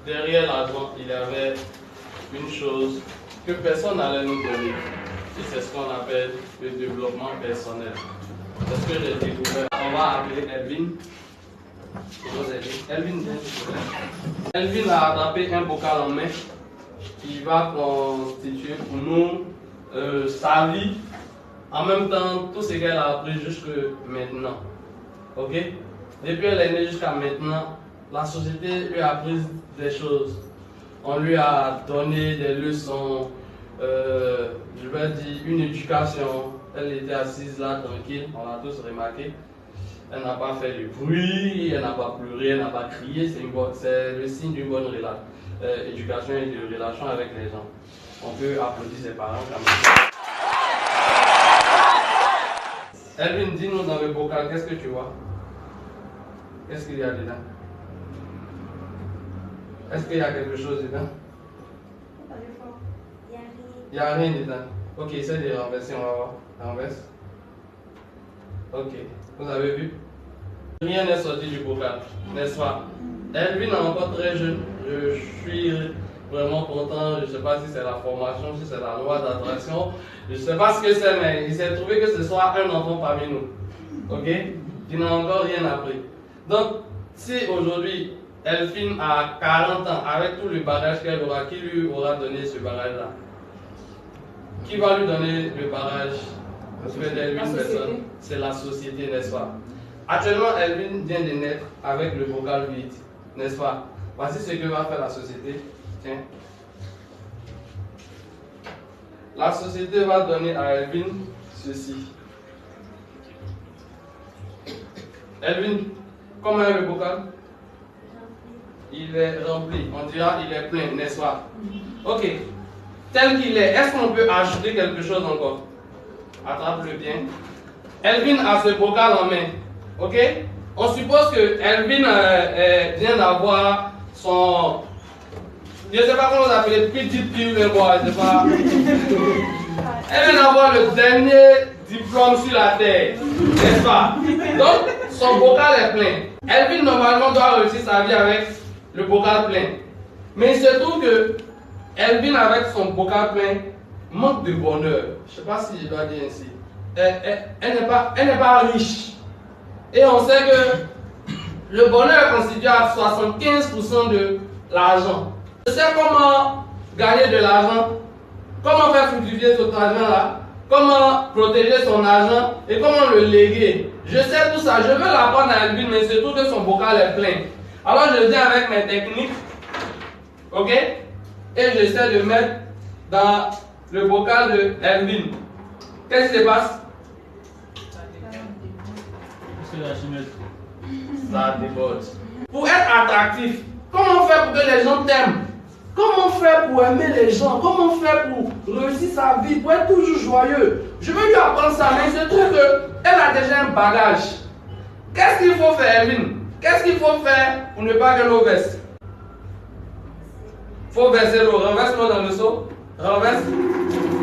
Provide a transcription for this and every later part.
derrière l'argent, il y avait une chose que personne n'allait nous donner. Et c'est ce qu'on appelle le développement personnel. C'est ce que j'ai découvert. On va appeler Elvin. Elvin, Elvin a attrapé un bocal en main qui va constituer pour nous sa vie. En même temps, tout ce qu'elle a appris jusque maintenant. Ok? Depuis elle est née jusqu'à maintenant, la société lui a appris des choses. On lui a donné des leçons, je vais dire une éducation. Elle était assise là, tranquille, on l'a tous remarqué. Elle n'a pas fait du bruit, elle n'a pas pleuré, elle n'a pas crié. C'est le signe d'une bonne éducation et de relation avec les gens. On peut applaudir ses parents quand même. Elvin, dis-nous dans le bocal, qu'est-ce que tu vois? Qu'est-ce qu'il y a dedans? Est-ce qu'il y a quelque chose dedans? Il n'y a rien dedans. Ok, essaie de renverser, on va voir. Renverse. Ok, vous avez vu? Rien n'est sorti du bocal, n'est-ce pas? Elvin est encore très jeune. Je suis vraiment content. Je ne sais pas si c'est la formation, si c'est la loi d'attraction. Je ne sais pas ce que c'est, mais il s'est trouvé que ce soit un enfant parmi nous. Ok? Qui n'a encore rien appris. Donc, si aujourd'hui, Elvin a 40 ans, avec tout le bagage qu'elle aura, qui lui aura donné ce bagage-là? Qui va lui donner le bagage? C'est la société, n'est-ce pas? Actuellement, Elvin vient de naître avec le bocal vide, n'est-ce pas? Voici ce que va faire la société. Tiens. La société va donner à Elvin ceci. Elvin, comment est le bocal? Il est rempli. On dira il est plein, n'est-ce pas? Ok. Tel qu'il est, est-ce qu'on peut ajouter quelque chose encore? Attrape-le bien. Elvin a ce bocal en main. Ok? On suppose que Elvin vient d'avoir son... Je ne sais pas comment vous appelez, petit piou, je ne sais pas. Elle vient d'avoir le dernier diplôme sur la terre. N'est-ce pas? Donc, son bocal est plein. Elvin, normalement, doit réussir sa vie avec le bocal plein. Mais il se trouve que Elvin, avec son bocal plein, manque de bonheur. Je ne sais pas si je dois dire ainsi. Elle n'est pas riche. Et on sait que le bonheur est constitué à 75% de l'argent. Je sais comment gagner de l'argent, comment faire fructifier cet argent-là, comment protéger son argent et comment le léguer. Je sais tout ça, je veux l'apprendre à Elvin, mais surtout que son bocal est plein. Alors je viens avec mes techniques, ok? Et j'essaie de mettre dans le bocal de Elvin. Qu'est-ce qui se passe? Ça déborde. Pour être attractif, comment faire pour que les gens t'aiment? Comment faire pour aimer les gens? Comment faire pour réussir sa vie, pour être toujours joyeux? Je veux lui apprendre ça, mais il se trouve qu'elle a déjà un bagage. Qu'est-ce qu'il faut faire, Elvin? Qu'est-ce qu'il faut faire pour ne pas que l'eau verse? Il faut verser l'eau. Renverse l'eau dans le seau. Renverse.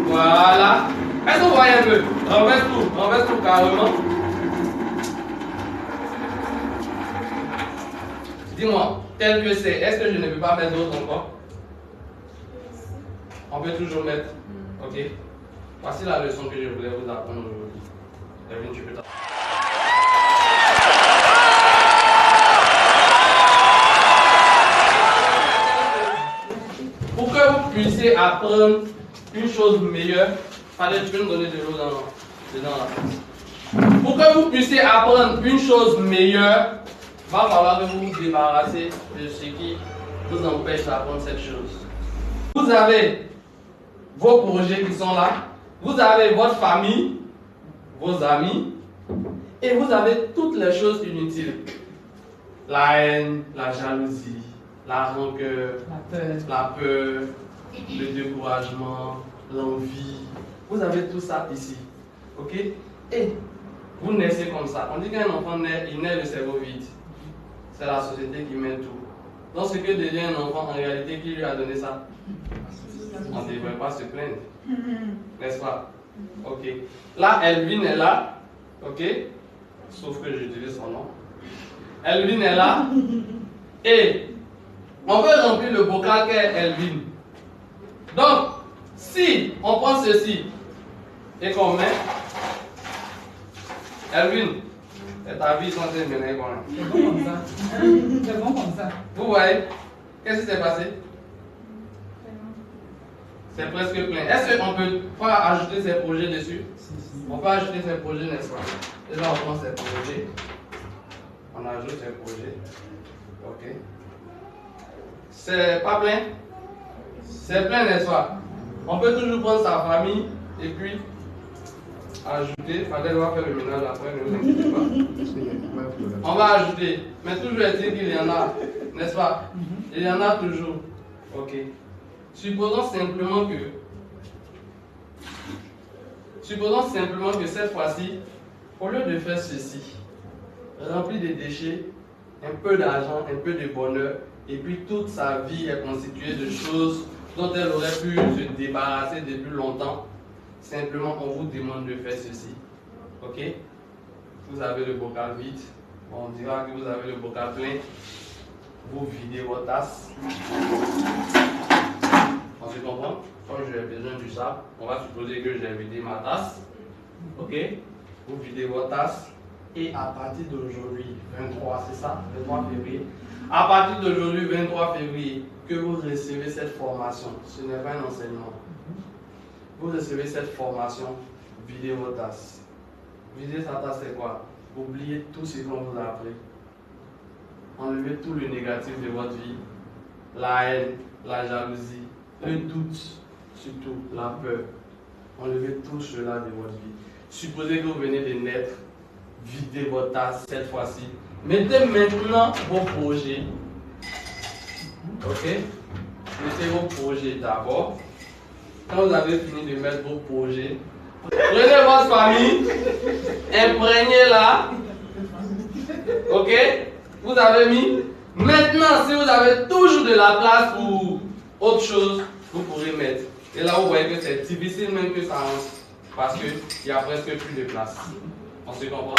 Voilà. Est-ce que vous voyez un peu? Renverse tout carrément. Dis-moi, tel que c'est, est-ce que je ne peux pas mettre d'autres encore? On peut toujours mettre. Ok. Voici la leçon que je voulais vous apprendre aujourd'hui. Elvin, tu peux t'apprendre. Pour que vous puissiez apprendre une chose meilleure, allez, tu peux nous donner de l'eau dedans là. Pour que vous puissiez apprendre une chose meilleure, va falloir que vous vous débarrassez de ce qui vous empêche d'apprendre cette chose. Vous avez vos projets qui sont là, vous avez votre famille, vos amis, et vous avez toutes les choses inutiles. La haine, la jalousie, la rancœur, la peur, le découragement, l'envie. Vous avez tout ça ici. Ok? Et vous naissez comme ça. On dit qu'un enfant naît, il naît le cerveau vide. C'est la société qui met tout. Donc ce que devient un enfant, en réalité, qui lui a donné ça? On ne devrait pas se plaindre. N'est-ce pas? Ok. Là, Elvin est là. Ok? Sauf que j'utilise son nom. Elvin est là. Et On veut remplir le bocal qu'est Elvin. Donc, si on prend ceci et qu'on met Elvin, ta vie sans tes ménages. C'est bon comme ça. C'est bon comme ça. Vous voyez? Qu'est-ce qui s'est passé? C'est presque plein. Est-ce qu'on peut pas ajouter ces projets dessus? On peut ajouter ces projets, n'est-ce pas? Et là, on prend ces projets. On ajoute ces projets. Ok. C'est pas plein? C'est plein, n'est-ce pas? On peut toujours prendre sa famille et puis ajouter. Fadel va faire le ménage après, ne vous inquiétez pas. On va ajouter. Mais toujours est-il qu'il y en a, n'est-ce pas? Il y en a toujours. Ok. Supposons simplement que cette fois-ci, au lieu de faire ceci, remplir des déchets, un peu d'argent, un peu de bonheur, et puis toute sa vie est constituée de choses dont elle aurait pu se débarrasser depuis longtemps, simplement on vous demande de faire ceci. Ok? Vous avez le bocal vide, on dira que vous avez le bocal plein, vous videz votre tasse. On se comprend? Comme j'ai besoin du sable, on va supposer que j'ai vidé ma tasse. Ok? Vous videz votre tasse. Et à partir d'aujourd'hui, 23, c'est ça? 23 février. À partir d'aujourd'hui, 23 février, que vous recevez cette formation. Ce n'est pas un enseignement. Vous recevez cette formation, videz votre tasse. Vider sa tasse, c'est quoi? Oubliez tout ce qu'on vous a appris. Enlevez tout le négatif de votre vie. La haine, la jalousie, le doute, surtout la peur. Enlevez tout cela de votre vie. Supposez que vous venez de naître, videz votre tasse cette fois-ci. Mettez maintenant vos projets. Ok? Mettez vos projets d'abord. Quand vous avez fini de mettre vos projets, prenez votre famille, imprégnez-la. Ok? Vous avez mis. Maintenant, si vous avez toujours de la place pour autre chose, vous pourrez mettre. Et là, vous voyez que c'est difficile même que ça rentre. Parce qu'il n'y a presque plus de place. On se comprend?